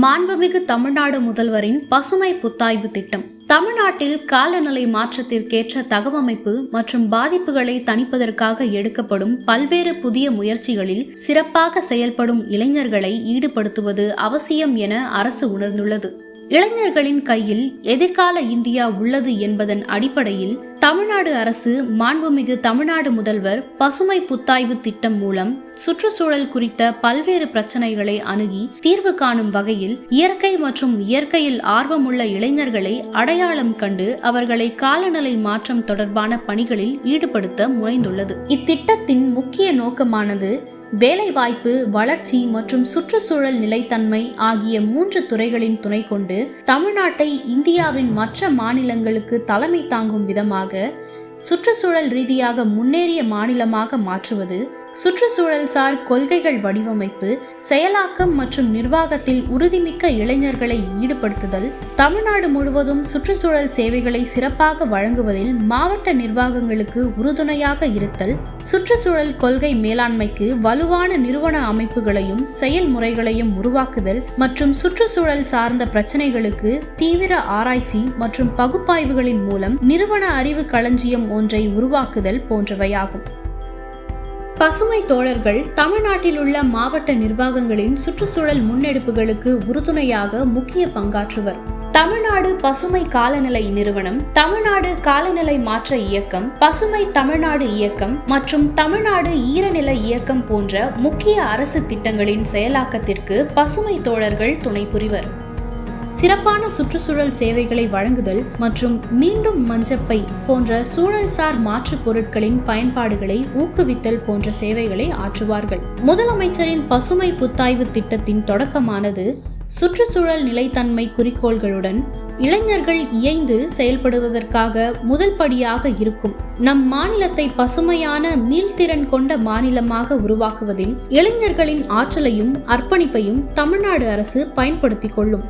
மாண்புமிகு தமிழ்நாடு முதல்வரின் பசுமை புத்தாய்வு திட்டம். தமிழ்நாட்டில் காலநிலை மாற்றத்திற்கேற்ற தகவமைப்பு மற்றும் பாதிப்புகளை தணிப்பதற்காக எடுக்கப்படும் பல்வேறு புதிய முயற்சிகளில் சிறப்பாக செயல்படும் இளைஞர்களை ஈடுபடுத்துவது அவசியம் என அரசு உணர்ந்துள்ளது. இளைஞர்களின் கையில் எதிர்கால இந்தியா உள்ளது என்பதன் அடிப்படையில் தமிழ்நாடு அரசு மாண்புமிகு தமிழ்நாடு முதல்வர் பசுமை புத்தாய்வு திட்டம் மூலம் சுற்றுச்சூழல் குறித்த பல்வேறு பிரச்சனைகளை அணுகி தீர்வு காணும் வகையில் இயற்கை மற்றும் இயற்கையில் ஆர்வமுள்ள இளைஞர்களை அடையாளம் கண்டு அவர்களை காலநிலை மாற்றம் தொடர்பான பணிகளில் ஈடுபடுத்த முனைந்துள்ளது. இத்திட்டத்தின் முக்கிய நோக்கமானது வேலைவாய்ப்பு, வளர்ச்சி மற்றும் சுற்றுச்சூழல் நிலைத்தன்மை ஆகிய 3 துறைகளின் துணை கொண்டு தமிழ்நாட்டை இந்தியாவின் மற்ற மாநிலங்களுக்கு தலைமை தாங்கும் விதமாக சுற்றுச்சூழல் ரீதியாக முன்னேறிய மாநிலமாக மாற்றுவது, சுற்றுச்சூழல் சார் கொள்கைகள் வடிவமைப்பு, செயலாக்கம் மற்றும் நிர்வாகத்தில் உறுதிமிக்க இளைஞர்களை ஈடுபடுத்துதல், தமிழ்நாடு முழுவதும் சுற்றுச்சூழல் சேவைகளை சிறப்பாக வழங்குவதில் மாவட்ட நிர்வாகங்களுக்கு உறுதுணையாக இருத்தல், சுற்றுச்சூழல் கொள்கை மேலாண்மைக்கு வலுவான நிறுவன அமைப்புகளையும் செயல்முறைகளையும் உருவாக்குதல் மற்றும் சுற்றுச்சூழல் சார்ந்த பிரச்சனைகளுக்கு தீவிர ஆராய்ச்சி மற்றும் பகுப்பாய்வுகளின் மூலம் நிறுவன அறிவு களஞ்சியம் ஒன்றை உருவாக்குதல் போன்றவையாகும். பசுமை தோழர்கள் தமிழ்நாட்டில் உள்ள மாவட்ட நிர்வாகங்களின் சுற்றுச்சூழல் முன்னெடுப்புகளுக்கு உறுதுணையாக முக்கிய பங்காற்றுவர். தமிழ்நாடு பசுமை காலநிலை நிறுவனம், தமிழ்நாடு காலநிலை மாற்ற இயக்கம், பசுமை தமிழ்நாடு இயக்கம் மற்றும் தமிழ்நாடு ஈரநில இயக்கம் போன்ற முக்கிய அரசு திட்டங்களின் செயலாக்கத்திற்கு பசுமை தோழர்கள் துணை புரிவர். சிறப்பான சுற்றுச்சூழல் சேவைகளை வழங்குதல் மற்றும் மீண்டும் மஞ்சப்பை போன்ற சூழல்சார் மாற்றுப் பொருட்களின் பயன்பாடுகளை ஊக்குவித்தல் போன்ற சேவைகளை ஆற்றுவார்கள். முதலமைச்சரின் பசுமை புத்தாய்வு திட்டத்தின் தொடக்கமானது சுற்றுச்சூழல் நிலைத்தன்மை குறிக்கோள்களுடன் இளைஞர்கள் இயைந்து செயல்படுவதற்காக முதல் படியாக இருக்கும். நம் மாநிலத்தை பசுமையான மீள்திறன் கொண்ட மாநிலமாக உருவாக்குவதில் இளைஞர்களின் ஆற்றலையும் அர்ப்பணிப்பையும் தமிழ்நாடு அரசு பயன்படுத்திக் கொள்ளும்.